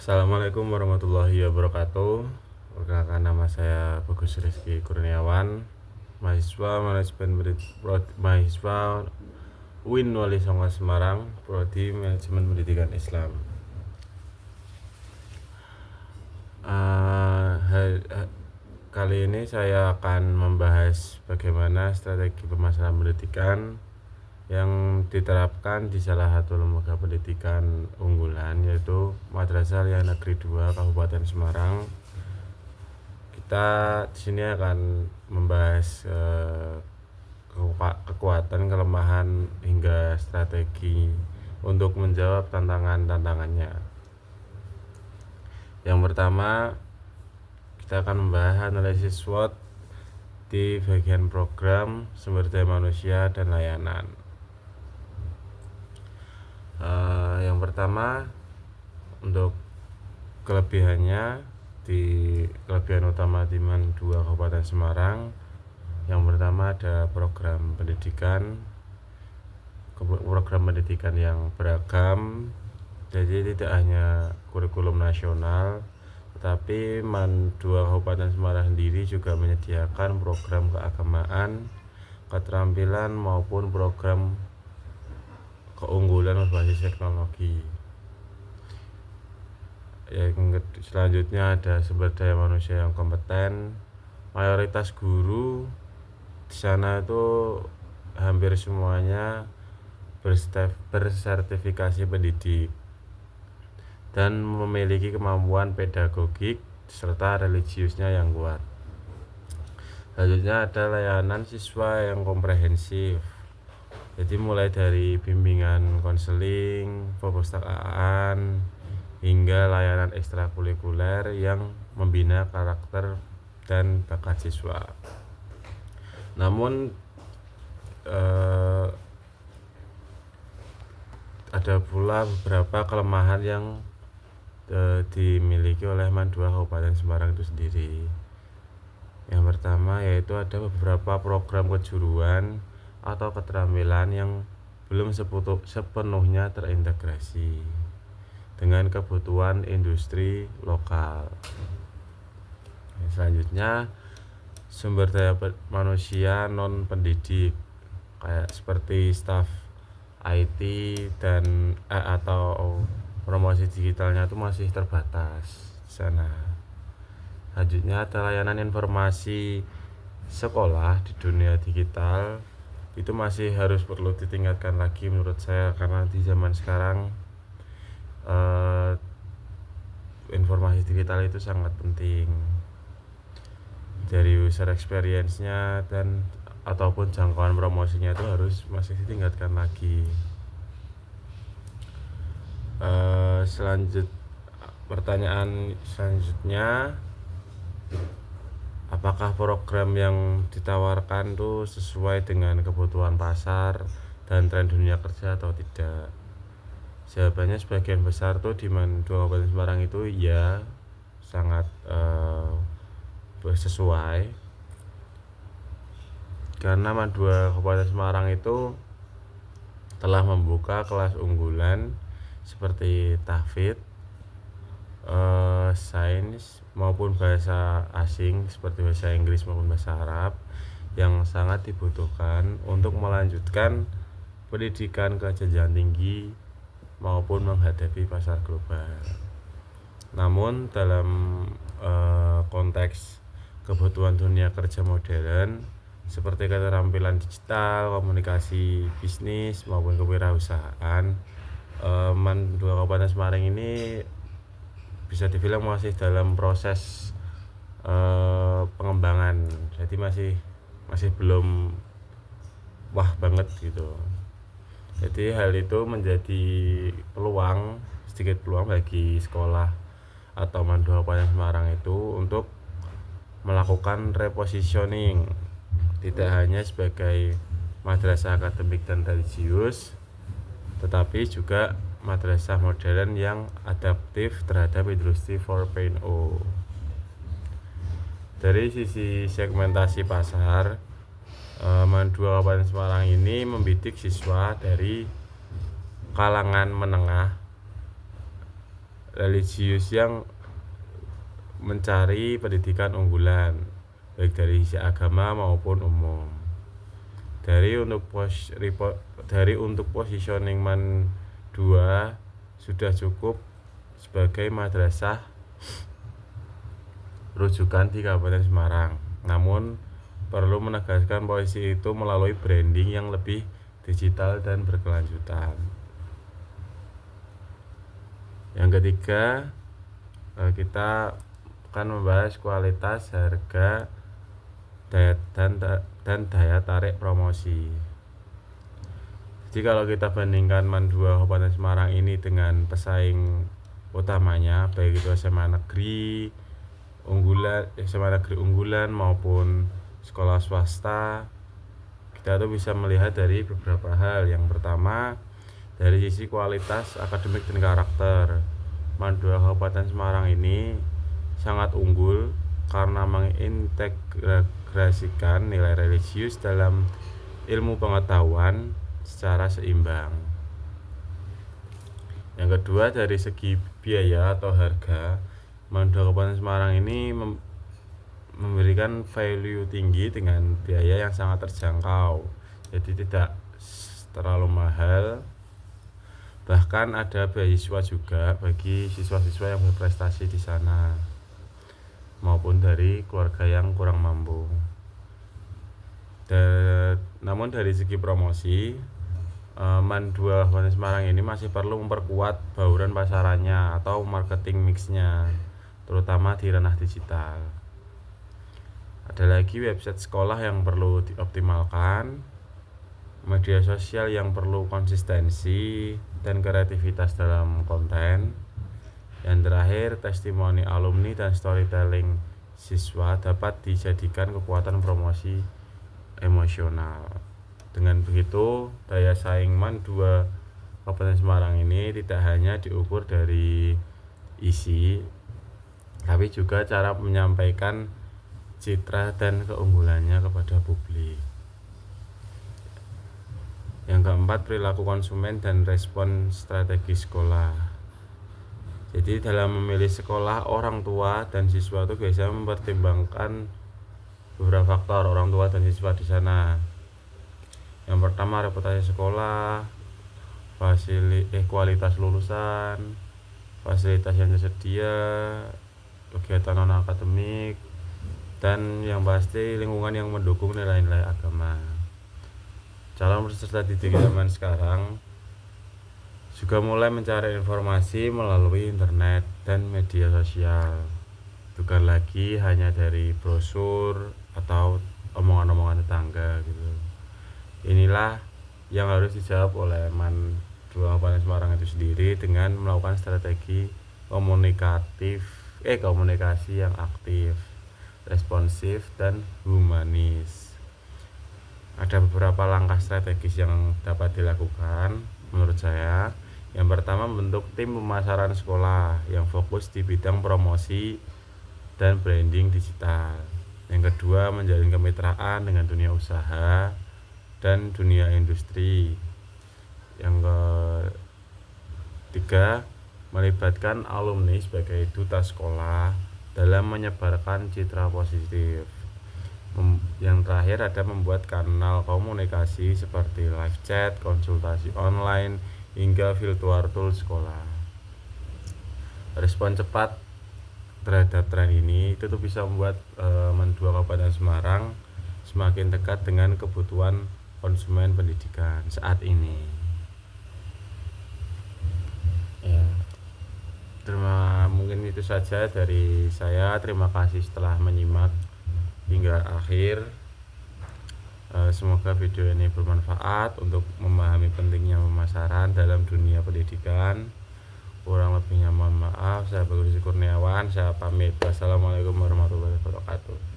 Assalamualaikum warahmatullahi wabarakatuh. Perkenalkan, nama saya Bagus Rizky Kurniawan, mahasiswa mahasiswa UIN Wali Songo Semarang, Prodi Manajemen Pendidikan Islam. Kali ini saya akan membahas bagaimana strategi pemasaran pendidikan yang diterapkan di salah satu lembaga pendidikan unggulan, yaitu Madrasah Aliyah Negeri 2 Kabupaten Semarang. Kita di sini akan membahas kekuatan, kelemahan hingga strategi untuk menjawab tantangannya. Yang pertama, kita akan membahas analisis SWOT di bagian program, sumber daya manusia, dan layanan. Yang pertama, untuk kelebihannya, di kelebihan utama di MAN 2 Kabupaten Semarang, yang pertama ada program pendidikan yang beragam. Jadi tidak hanya kurikulum nasional, tetapi MAN 2 Kabupaten Semarang sendiri juga menyediakan program keagamaan, keterampilan maupun program keunggulan berbasis teknologi. Yang selanjutnya ada sumber daya manusia yang kompeten. Mayoritas guru di sana itu hampir semuanya bersertifikasi pendidik dan memiliki kemampuan pedagogik serta religiusnya yang kuat. Selanjutnya ada layanan siswa yang komprehensif. Jadi mulai dari bimbingan konseling, perpustakaan, hingga layanan ekstrakurikuler yang membina karakter dan bakat siswa. Namun ada pula beberapa kelemahan yang dimiliki oleh MAN 2 Kabupaten Semarang itu sendiri. Yang pertama yaitu ada beberapa program kejuruan atau keterampilan yang belum sepenuhnya terintegrasi dengan kebutuhan industri lokal. Selanjutnya, sumber daya manusia non pendidik kayak seperti staf IT dan atau promosi digitalnya itu masih terbatas di sana. Selanjutnya ada layanan informasi sekolah di dunia digital, itu masih harus perlu ditingkatkan lagi menurut saya, karena di zaman sekarang informasi digital itu sangat penting. Dari user experience-nya dan ataupun jangkauan promosinya itu harus masih ditingkatkan lagi. Pertanyaan selanjutnya, apakah program yang ditawarkan itu sesuai dengan kebutuhan pasar dan tren dunia kerja atau tidak? Jawabannya sebagian besar tuh di MAN 2 Kabupaten Semarang itu ya sangat sesuai, karena MAN 2 Kabupaten Semarang itu telah membuka kelas unggulan seperti tahfidz, sains maupun bahasa asing seperti bahasa Inggris maupun bahasa Arab yang sangat dibutuhkan untuk melanjutkan pendidikan ke jenjang tinggi maupun menghadapi pasar global. Namun dalam konteks kebutuhan dunia kerja modern seperti keterampilan digital, komunikasi bisnis maupun kewirausahaan, MAN 2 Kabupaten Semarang ini bisa dibilang masih dalam proses pengembangan. Jadi masih belum wah banget gitu. Jadi hal itu menjadi sedikit peluang bagi sekolah atau MAN 2 Kabupaten Semarang itu untuk melakukan repositioning, tidak hanya sebagai madrasah akademik dan religius, tetapi juga madrasah modern yang adaptif terhadap industri 4.0. Dari sisi segmentasi pasar, MAN 2 Kabupaten Semarang ini membidik siswa dari kalangan menengah religius yang mencari pendidikan unggulan baik dari sisi agama maupun umum. Dari untuk positioning MAN 2 sudah cukup sebagai madrasah rujukan di Kabupaten Semarang. Namun perlu menegaskan posisi itu melalui branding yang lebih digital dan berkelanjutan. Yang ketiga, kita akan membahas kualitas, harga, dan daya tarik promosi. Jadi kalau kita bandingkan MAN 2 Kabupaten Semarang ini dengan pesaing utamanya, baik itu SMA negeri unggulan maupun sekolah swasta, kita tuh bisa melihat dari beberapa hal. Yang pertama, dari sisi kualitas akademik dan karakter, MAN 2 Kabupaten Semarang ini sangat unggul karena mengintegrasikan nilai religius dalam ilmu pengetahuan secara seimbang. Yang kedua, dari segi biaya atau harga, MAN 2 Kabupaten Semarang ini memberikan value tinggi dengan biaya yang sangat terjangkau, jadi tidak terlalu mahal. Bahkan ada beasiswa juga bagi siswa-siswa yang berprestasi di sana maupun dari keluarga yang kurang mampu. Namun dari segi promosi, MAN 2 Kabupaten Semarang ini masih perlu memperkuat bauran pasarannya atau marketing mixnya, terutama di ranah digital. Ada lagi website sekolah yang perlu dioptimalkan, media sosial yang perlu konsistensi dan kreativitas dalam konten. Yang terakhir, testimoni alumni dan storytelling siswa dapat dijadikan kekuatan promosi emosional. Dengan begitu, daya saing MAN 2 Kabupaten Semarang ini tidak hanya diukur dari isi, tapi juga cara menyampaikan citra dan keunggulannya kepada publik. Yang keempat, perilaku konsumen dan respon strategi sekolah. Jadi dalam memilih sekolah, orang tua dan siswa itu biasanya mempertimbangkan beberapa faktor orang tua dan siswa di sana. Yang pertama, reputasi sekolah, kualitas lulusan, fasilitas yang tersedia, kegiatan non akademik, dan yang pasti lingkungan yang mendukung nilai-nilai agama. Calon peserta didik zaman sekarang juga mulai mencari informasi melalui internet dan media sosial, bukan lagi hanya dari brosur atau omongan-omongan tetangga gitu. Inilah yang harus dijawab oleh MAN 2 Kabupaten Semarang itu sendiri dengan melakukan strategi komunikasi yang aktif, responsif, dan humanis. Ada beberapa langkah strategis yang dapat dilakukan menurut saya. Yang pertama, membentuk tim pemasaran sekolah yang fokus di bidang promosi dan branding digital. Yang kedua, menjalin kemitraan dengan dunia usaha dan dunia industri. Yang ketiga, melibatkan alumni sebagai duta sekolah dalam menyebarkan citra positif. Yang terakhir, ada membuat kanal komunikasi seperti live chat, konsultasi online, hingga virtual tool sekolah. Respon cepat terhadap tren ini itu tuh bisa membuat MAN 2 Kabupaten Semarang semakin dekat dengan kebutuhan konsumen pendidikan saat ini. Ya, mungkin itu saja dari saya. Terima kasih setelah menyimak hingga akhir. Semoga video ini bermanfaat untuk memahami pentingnya pemasaran dalam dunia pendidikan. Kurang lebihnya mohon maaf. Saya Bagus Kurniawan, saya pamit. Wassalamualaikum warahmatullahi wabarakatuh.